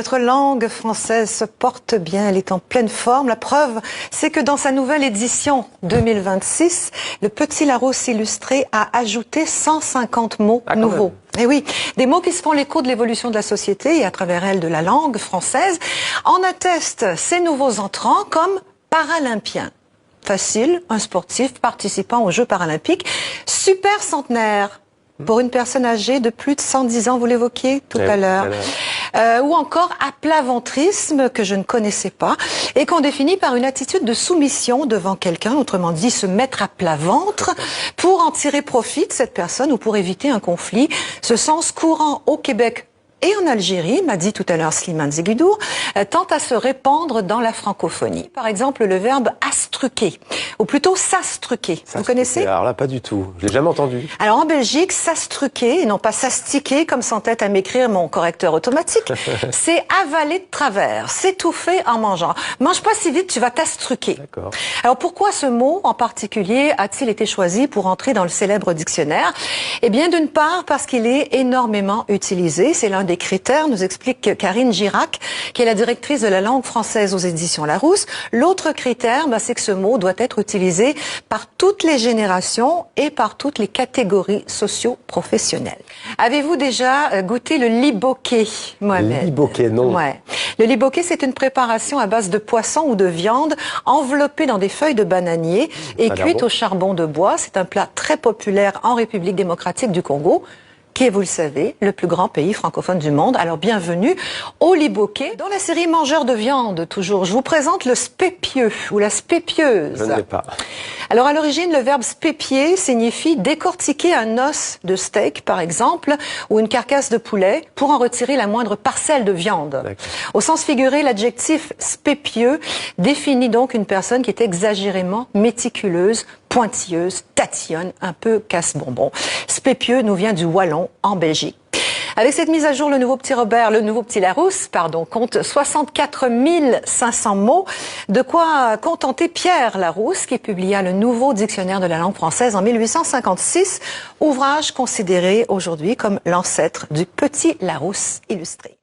Notre langue française se porte bien, elle est en pleine forme. La preuve, c'est que dans sa nouvelle édition 2026, le Petit Larousse illustré a ajouté 150 mots nouveaux. Et oui, des mots qui se font l'écho de l'évolution de la société et à travers elle de la langue française. En attestent ces nouveaux entrants comme paralympien. Facile, un sportif participant aux Jeux paralympiques. Super centenaire, pour une personne âgée de plus de 110 ans, vous l'évoquiez tout à l'heure. Ou encore aplaventrisme, que je ne connaissais pas, et qu'on définit par une attitude de soumission devant quelqu'un, autrement dit se mettre à plat ventre, pour en tirer profit de cette personne ou pour éviter un conflit. Ce sens courant au Québec et en Algérie, m'a dit tout à l'heure Slimane Zegoudour, tend à se répandre dans la francophonie. Par exemple, le verbe astruquer, ou plutôt s'astruquer. Vous connaissez? Alors là, pas du tout. Je l'ai jamais entendu. Alors en Belgique, s'astruquer, et non pas s'astiquer, comme s'entête à m'écrire mon correcteur automatique, c'est avaler de travers, s'étouffer en mangeant. Mange pas si vite, tu vas t'astruquer. D'accord. Alors pourquoi ce mot en particulier a-t-il été choisi pour entrer dans le célèbre dictionnaire? Eh bien, d'une part, parce qu'il est énormément utilisé. C'est l'un des critères, nous explique Karine Girac, qui est la directrice de la langue française aux éditions Larousse. L'autre critère, c'est que ce mot doit être utilisé par toutes les générations et par toutes les catégories socio-professionnelles. Avez-vous déjà goûté le liboquet, Mohamed? Liboquet, non. Ouais. Le liboquet, c'est une préparation à base de poisson ou de viande enveloppée dans des feuilles de bananier et cuite au charbon de bois. C'est un plat très populaire en République démocratique du Congo, qui est, vous le savez, le plus grand pays francophone du monde. Alors, bienvenue au liboquet. Dans la série Mangeurs de viande, toujours, je vous présente le spépieux ou la spépieuse. Je ne sais pas. Alors, à l'origine, le verbe spépier signifie décortiquer un os de steak, par exemple, ou une carcasse de poulet, pour en retirer la moindre parcelle de viande. Au sens figuré, l'adjectif spépieux définit donc une personne qui est exagérément méticuleuse, pointilleuse, tatillonne, un peu casse-bonbon. Spépieux nous vient du wallon, en Belgique. Avec cette mise à jour, le nouveau petit Larousse, compte 64 500 mots. De quoi contenter Pierre Larousse, qui publia le nouveau dictionnaire de la langue française en 1856, ouvrage considéré aujourd'hui comme l'ancêtre du Petit Larousse illustré.